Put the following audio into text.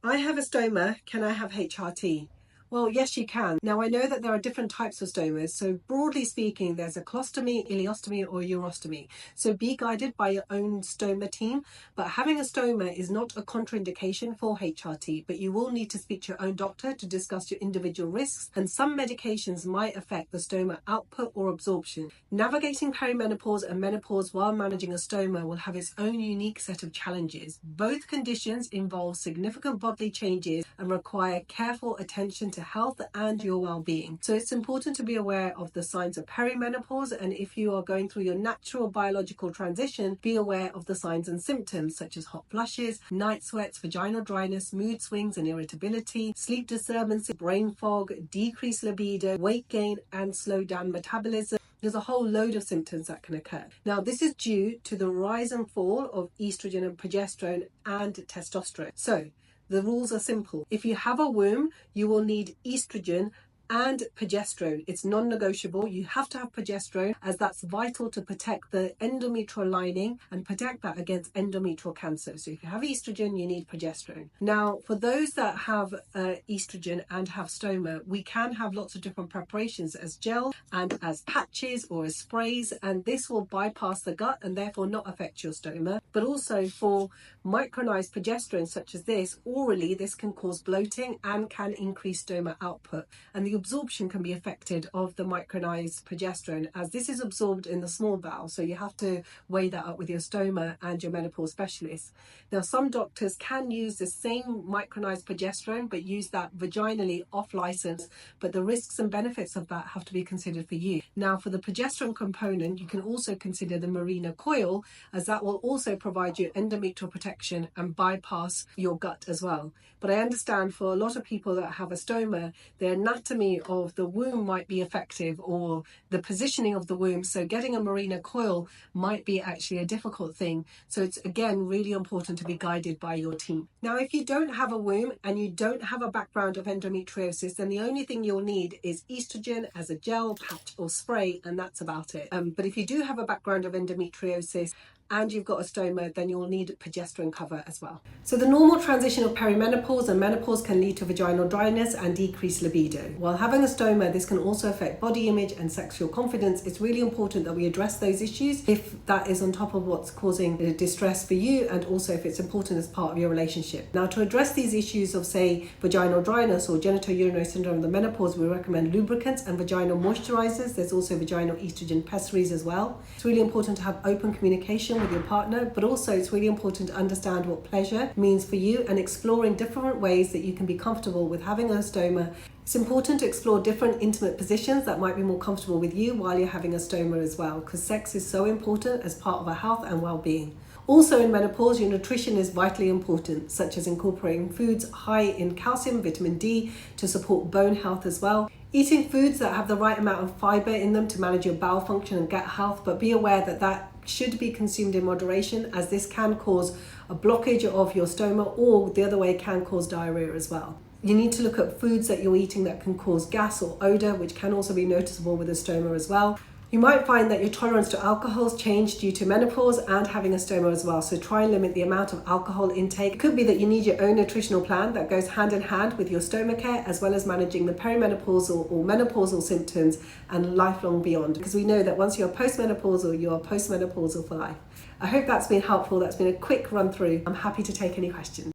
I have a stoma, can I have HRT? Well, yes, you can. Now, I know that there are different types of stomas. So broadly speaking, there's a colostomy, ileostomy, or urostomy. So be guided by your own stoma team. But having a stoma is not a contraindication for HRT, but you will need to speak to your own doctor to discuss your individual risks. And some medications might affect the stoma output or absorption. Navigating perimenopause and menopause while managing a stoma will have its own unique set of challenges. Both conditions involve significant bodily changes and require careful attention to health and your well-being. So it's important to be aware of the signs of perimenopause, and if you are going through your natural biological transition, be aware of the signs and symptoms such as hot flushes, night sweats, vaginal dryness, mood swings and irritability, sleep disturbances, brain fog, decreased libido, weight gain and slowed down metabolism. There's a whole load of symptoms that can occur. Now, this is due to the rise and fall of estrogen and progesterone and testosterone. So the rules are simple. If you have a womb, you will need estrogen and progesterone. It's non-negotiable. You have to have progesterone as that's vital to protect the endometrial lining and protect that against endometrial cancer. So if you have estrogen, you need progesterone. Now, for those that have estrogen and have stoma, we can have lots of different preparations as gel and as patches or as sprays, and this will bypass the gut and therefore not affect your stoma. But also for micronized progesterone such as this, orally, this can cause bloating and can increase stoma output. And the absorption can be affected of the micronized progesterone as this is absorbed in the small bowel. So you have to weigh that up with your stoma and your menopause specialist. Now, some doctors can use the same micronized progesterone, but use that vaginally off license. But the risks and benefits of that have to be considered for you. Now, for the progesterone component, you can also consider the Mirena coil, as that will also provide you endometrial protection and bypass your gut as well. But I understand for a lot of people that have a stoma, their anatomy of the womb might be effective or the positioning of the womb. So getting a Mirena coil might be actually a difficult thing. So it's again really important to be guided by your team. Now, if you don't have a womb and you don't have a background of endometriosis, then the only thing you'll need is estrogen as a gel, patch or spray, and that's about it. But if you do have a background of endometriosis and you've got a stoma, then you'll need progesterone cover as well. So the normal transition of perimenopause and menopause can lead to vaginal dryness and decreased libido. While having a stoma, this can also affect body image and sexual confidence. It's really important that we address those issues if that is on top of what's causing the distress for you, and also if it's important as part of your relationship. Now, to address these issues of, say, vaginal dryness or genitourinary syndrome of the menopause, we recommend lubricants and vaginal moisturizers. There's also vaginal estrogen pessaries as well. It's really important to have open communication with your partner, but also it's really important to understand what pleasure means for you and exploring different ways that you can be comfortable with having a stoma. It's important to explore different intimate positions that might be more comfortable with you while you're having a stoma as well, because sex is so important as part of our health and well-being. Also in menopause, your nutrition is vitally important, such as incorporating foods high in calcium, vitamin D to support bone health as well. Eating foods that have the right amount of fiber in them to manage your bowel function and gut health, but be aware that that should be consumed in moderation, as this can cause a blockage of your stoma, or the other way can cause diarrhea as well. You need to look at foods that you're eating that can cause gas or odor, which can also be noticeable with a stoma as well. You might find that your tolerance to alcohol has changed due to menopause and having a stoma as well, so try and limit the amount of alcohol intake. It could be that you need your own nutritional plan that goes hand in hand with your stoma care, as well as managing the perimenopausal or menopausal symptoms and lifelong beyond, because we know that once you're postmenopausal, you're postmenopausal for life. I hope that's been helpful. That's been a quick run through. I'm happy to take any questions.